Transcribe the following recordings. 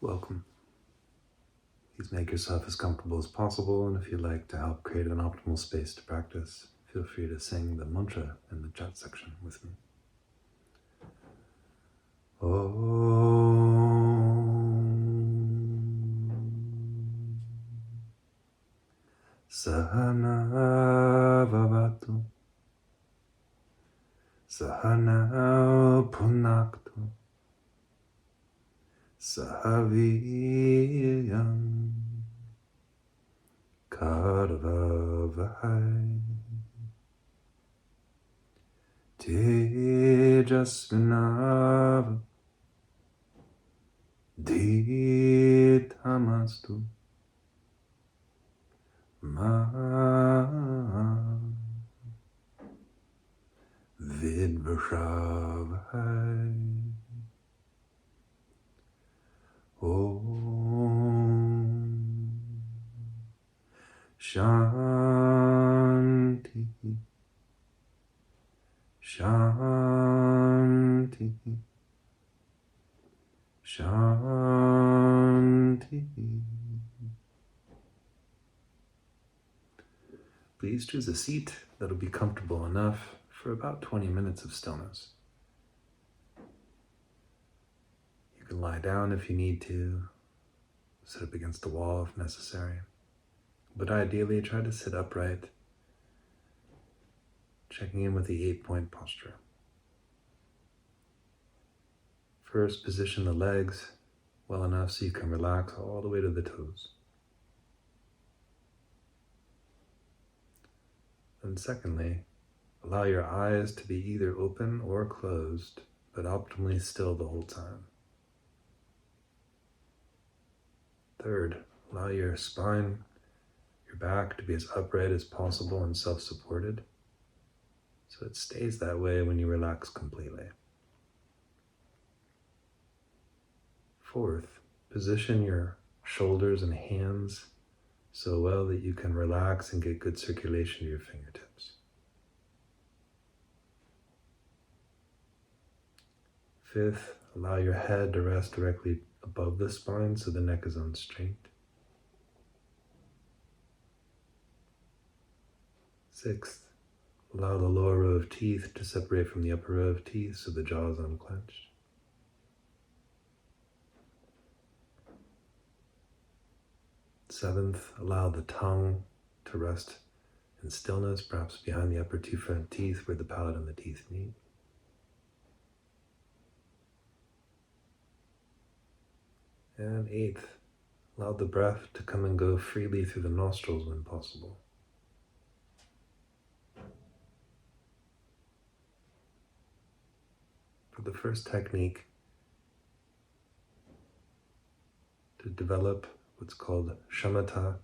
Welcome. Please make yourself as comfortable as possible, and if you'd like to help create an optimal space to practice, feel free to sing the mantra in the chat section with me. Om saha nāvavatu saha bhunaktu saha vīryam karavāvahai tejasvi nāva dhītamastu vidviṣāvahai. Om śāntiḥ, śāntiḥ, śāntiḥ. Please choose a seat that'll be comfortable enough for about 20 minutes of stillness. You can lie down if you need to, sit up against the wall if necessary, but ideally try to sit upright, checking in with the 8-point posture. First, position the legs well enough so you can relax all the way to the toes. And secondly, allow your eyes to be either open or closed, but optimally still the whole time. Third, allow your spine, your back to be as upright as possible and self-supported, so it stays that way when you relax completely. Fourth, position your shoulders and hands so well that you can relax and get good circulation to your fingertips. Fifth, allow your head to rest directly above the spine so the neck is on straight. Sixth, allow the lower row of teeth to separate from the upper row of teeth so the jaw is unclenched. Seventh, allow the tongue to rest in stillness, perhaps behind the upper two front teeth where the palate and the teeth meet. And eighth, allow the breath to come and go freely through the nostrils when possible. For the first technique, to develop what's called shamatha,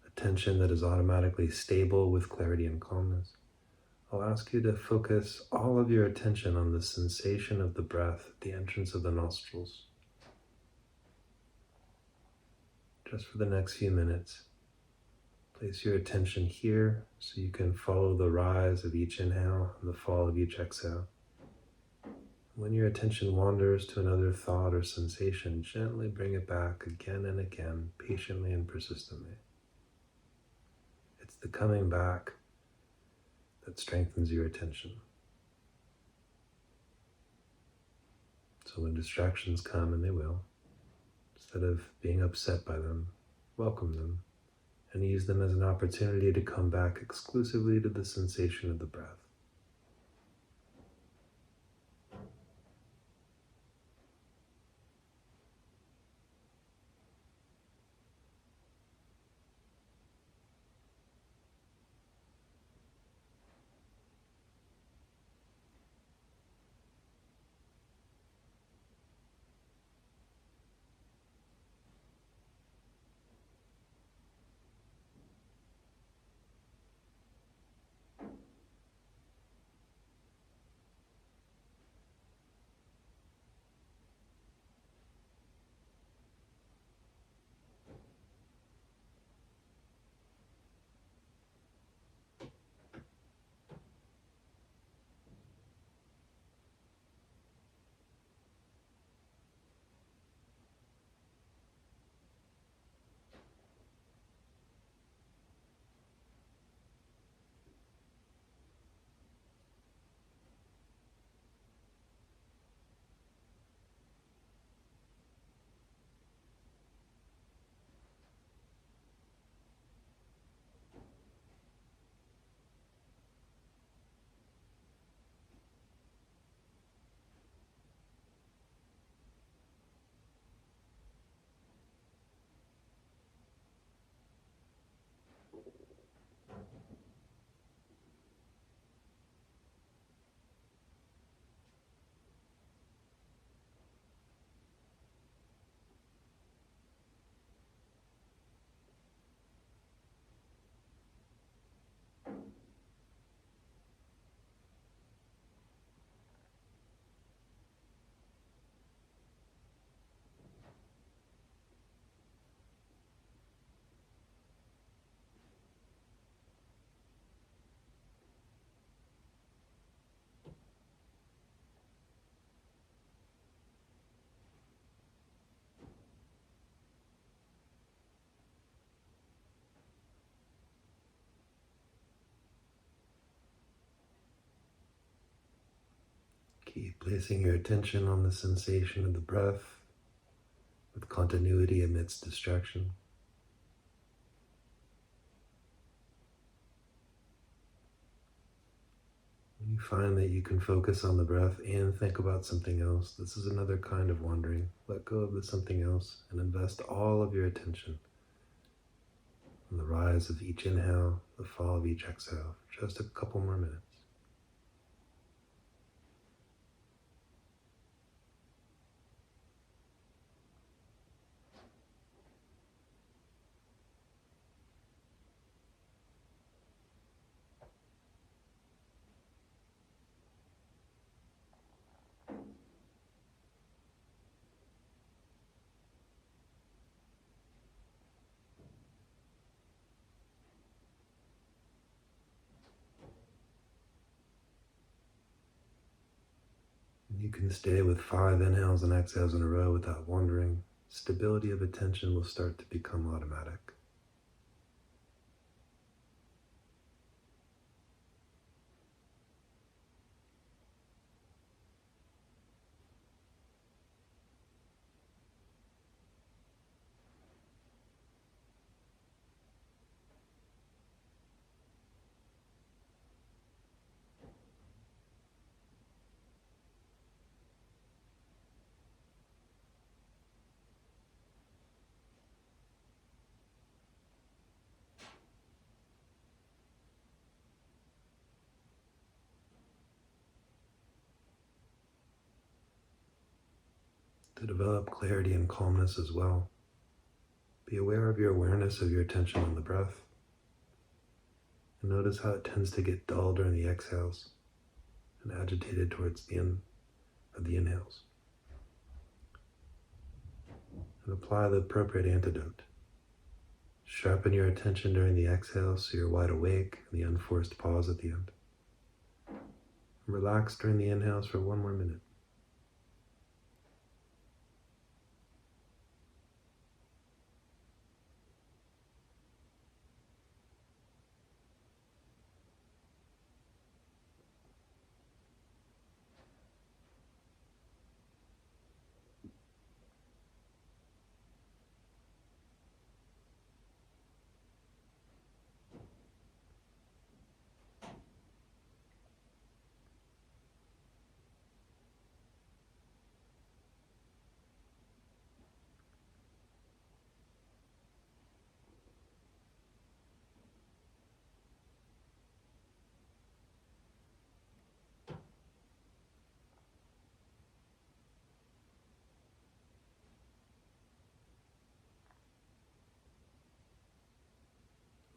attention that is automatically stable with clarity and calmness, I'll ask you to focus all of your attention on the sensation of the breath at the entrance of the nostrils. Just for the next few minutes, place your attention here so you can follow the rise of each inhale and the fall of each exhale. When your attention wanders to another thought or sensation, gently bring it back again and again, patiently and persistently. It's the coming back that strengthens your attention. So when distractions come, and they will, instead of being upset by them, welcome them and use them as an opportunity to come back exclusively to the sensation of the breath. Keep placing your attention on the sensation of the breath with continuity amidst distraction. When you find that you can focus on the breath and think about something else, this is another kind of wandering. Let go of the something else and invest all of your attention on the rise of each inhale, the fall of each exhale, for just a couple more minutes. You can stay with 5 inhales and exhales in a row without wandering. Stability of attention will start to become automatic. To develop clarity and calmness as well, be aware of your awareness of your attention on the breath, and notice how it tends to get dull during the exhales and agitated towards the end of the inhales. And apply the appropriate antidote. Sharpen your attention during the exhale so you're wide awake and the unforced pause at the end. And relax during the inhales for 1 more minute.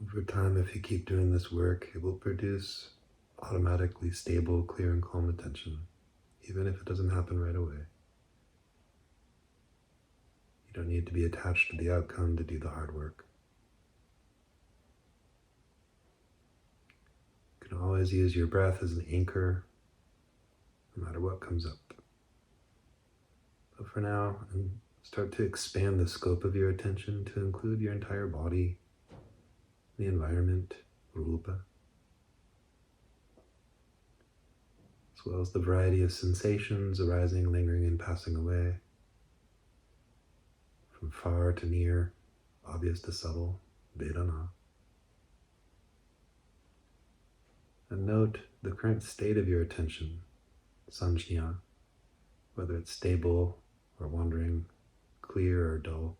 Over time, if you keep doing this work, it will produce automatically stable, clear, and calm attention, even if it doesn't happen right away. You don't need to be attached to the outcome to do the hard work. You can always use your breath as an anchor, no matter what comes up. But for now, start to expand the scope of your attention to include your entire body, the environment, rupa, as well as the variety of sensations arising, lingering, and passing away, from far to near, obvious to subtle, vedana. And note the current state of your attention, saññā, whether it's stable or wandering, clear or dull,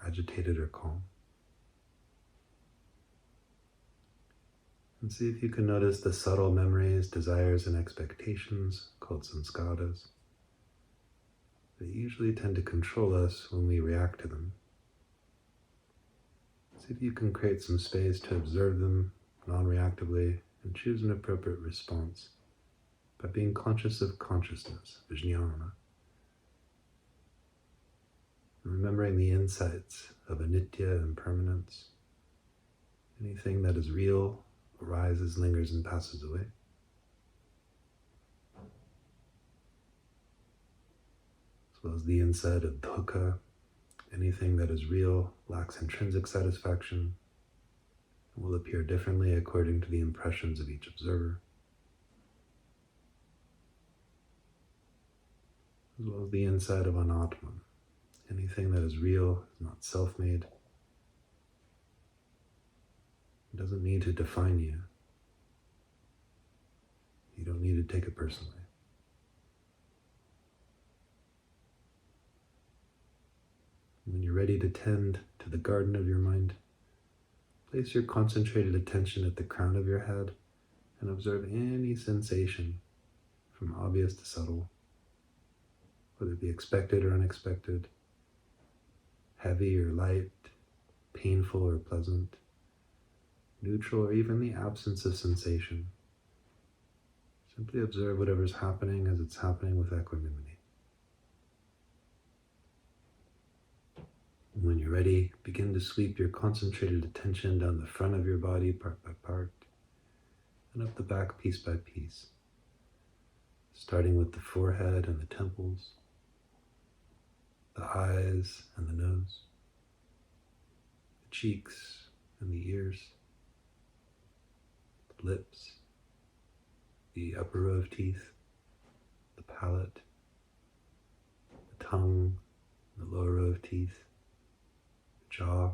agitated or calm. And see if you can notice the subtle memories, desires, and expectations, called samskaras, that usually tend to control us when we react to them. See if you can create some space to observe them non-reactively and choose an appropriate response by being conscious of consciousness, vijñāna, and remembering the insights of anitya, impermanence. Anything that is real arises, lingers, and passes away. As well as the insight of dukkha, anything that is real lacks intrinsic satisfaction and will appear differently according to the impressions of each observer. as well as the inside of anatman. Anything that is real is not self-made. It doesn't need to define you. You don't need to take it personally. When you're ready to tend to the garden of your mind, place your concentrated attention at the crown of your head and observe any sensation from obvious to subtle, whether it be expected or unexpected, heavy or light, painful or pleasant, neutral or even the absence of sensation. Simply observe whatever's happening as it's happening with equanimity. When you're ready, begin to sweep your concentrated attention down the front of your body part by part and up the back piece by piece, starting with the forehead and the temples, the eyes and the nose, the cheeks and the ears, the lips, the upper row of teeth, the palate, the tongue, the lower row of teeth, the jaw,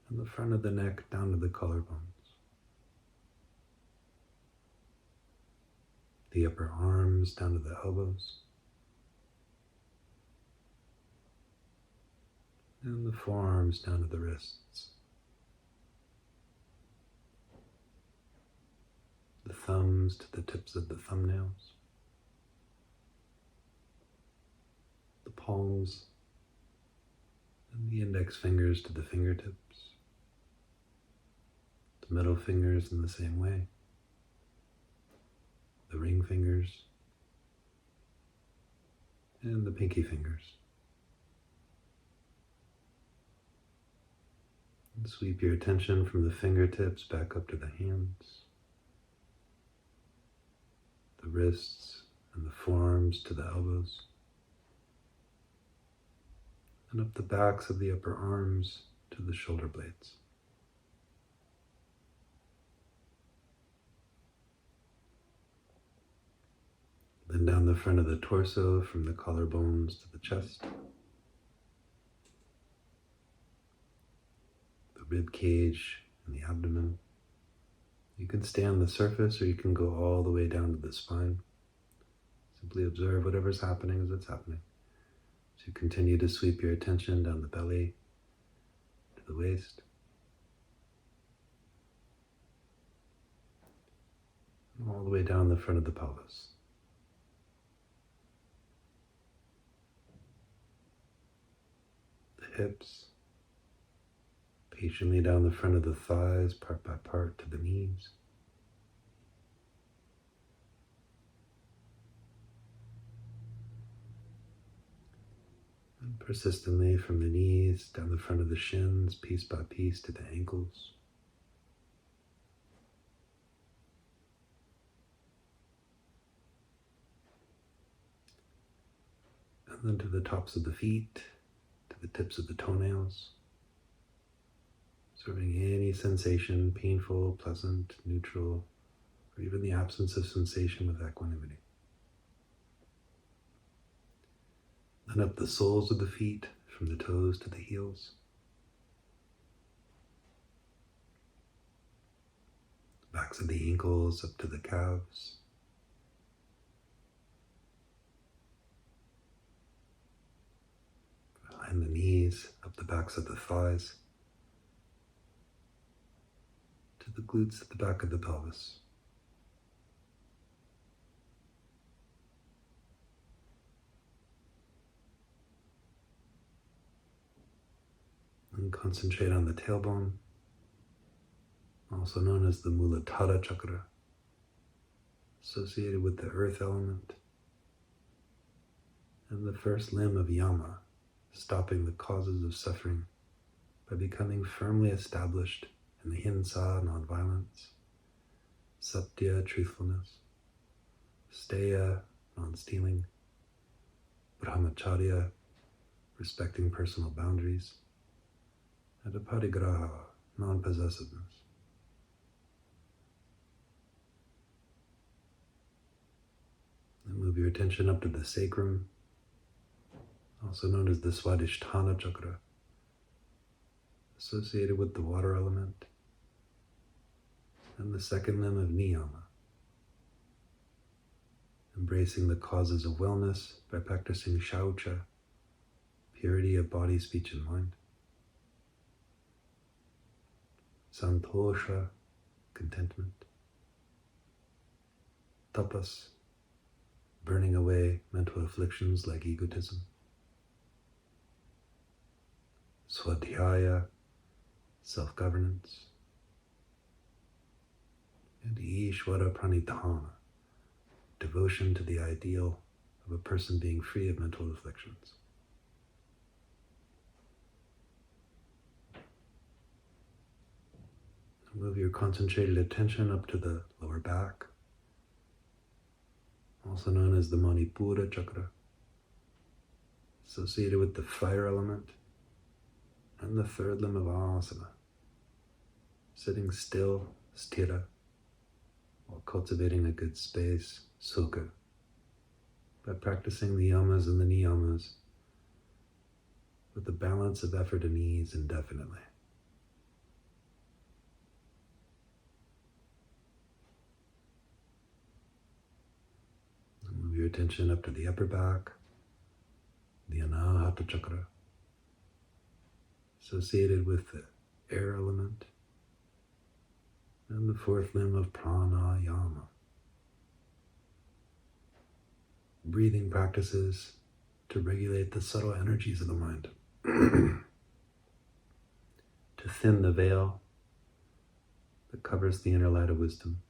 and the front of the neck down to the collarbones, the upper arms down to the elbows, and the forearms down to the wrists, the thumbs to the tips of the thumbnails, the palms and the index fingers to the fingertips, the middle fingers in the same way, the ring fingers, and the pinky fingers. And sweep your attention from the fingertips back up to the hands, the wrists and the forearms to the elbows, and up the backs of the upper arms to the shoulder blades. Then down the front of the torso from the collarbones to the chest, rib cage and the abdomen. You can stay on the surface or you can go all the way down to the spine. Simply observe whatever's happening as it's happening. So you continue to sweep your attention down the belly to the waist. And all the way down the front of the pelvis. The hips. Patiently down the front of the thighs, part by part to the knees. And persistently from the knees, down the front of the shins, piece by piece to the ankles. And then to the tops of the feet, to the tips of the toenails. Observing any sensation, painful, pleasant, neutral, or even the absence of sensation with equanimity. Then up the soles of the feet, from the toes to the heels. Backs of the ankles up to the calves. Behind the knees, up the backs of the thighs. To the glutes at the back of the pelvis. And concentrate on the tailbone, also known as the Muladhara chakra, associated with the earth element, and the first limb of yama, stopping the causes of suffering by becoming firmly established in the hinsa, nonviolence, satya, truthfulness, steya, non-stealing, brahmacharya, respecting personal boundaries, and aparigraha, non-possessiveness. And Move your attention up to the sacrum, also known as the Swadhisthana chakra, associated with the water element, and the second limb of niyama, embracing the causes of wellness by practicing shaucha, purity of body, speech, and mind, santosha, contentment, tapas, burning away mental afflictions like egotism, swadhyaya, self-governance, and ishvara pranidhana, devotion to the ideal of a person being free of mental afflictions. Move your concentrated attention up to the lower back, also known as the Manipura chakra, associated with the fire element and the third limb of asana, sitting still, sthira, while cultivating a good space, sukha, by practicing the yamas and the niyamas with a balance of effort and ease indefinitely. Move your attention up to the upper back, the anahata chakra, associated with the air element and the fourth limb of pranayama. Breathing practices to regulate the subtle energies of the mind, to thin the veil that covers the inner light of wisdom.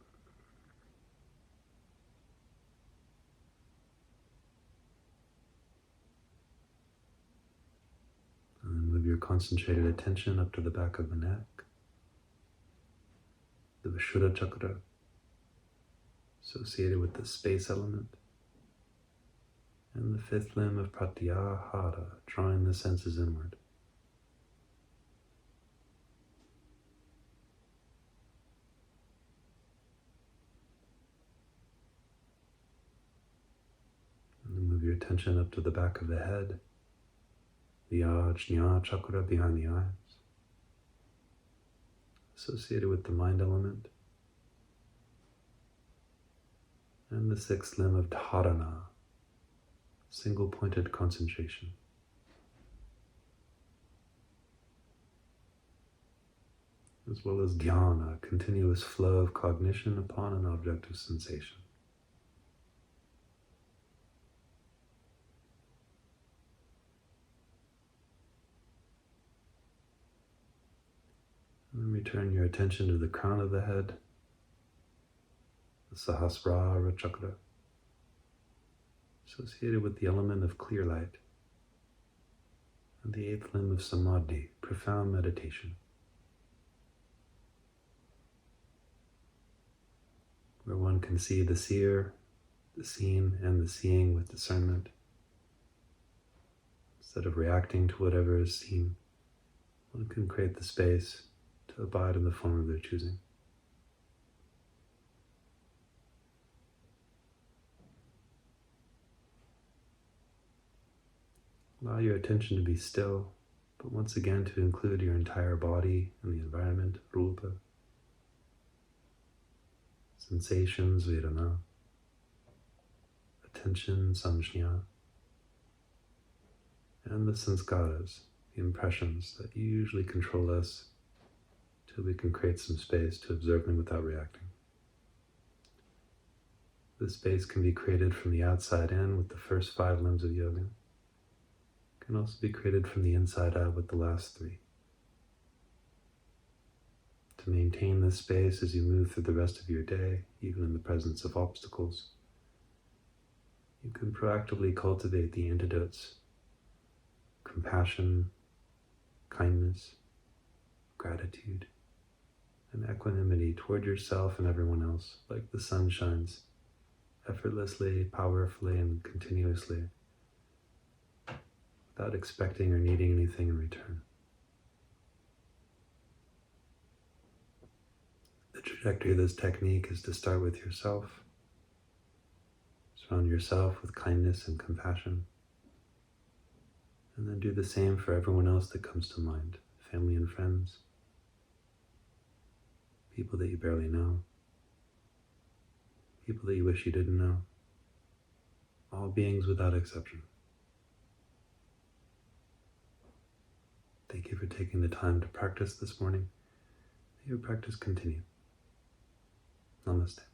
And then move your concentrated attention up to the back of the neck, the Vishuddha chakra, associated with the space element, and the fifth limb of pratyahara, drawing the senses inward. And then move your attention up to the back of the head, the ajna chakra behind the eyes, associated with the mind element, and the sixth limb of dharana, single-pointed concentration. As well as dhyana, continuous flow of cognition upon an object of sensation. And then return your attention to the crown of the head, the sahasrara chakra, associated with the element of clear light, and the eighth limb of samadhi, profound meditation, where one can see the seer, the seen, and the seeing with discernment. Instead of reacting to whatever is seen, one can create the space to abide in the form of their choosing. Allow your attention to be still, but once again to include your entire body and the environment, rupa, sensations, vedana, attention, samjñā, and the sanskaras, the impressions that usually control us, till we can create some space to observe them without reacting. This space can be created from the outside in with the first 5 limbs of yoga. It can also be created from the inside out with the last 3. To maintain this space as you move through the rest of your day, even in the presence of obstacles, you can proactively cultivate the antidotes: compassion, kindness, gratitude, and equanimity toward yourself and everyone else, like the sun shines effortlessly, powerfully, and continuously, without expecting or needing anything in return. The trajectory of this technique is to start with yourself, Surround yourself with kindness and compassion. And then do the same for everyone else that comes to mind, family and friends, people that you barely know, people that you wish you didn't know, all beings without exception. Thank you for taking the time to practice this morning. May your practice continue. Namaste.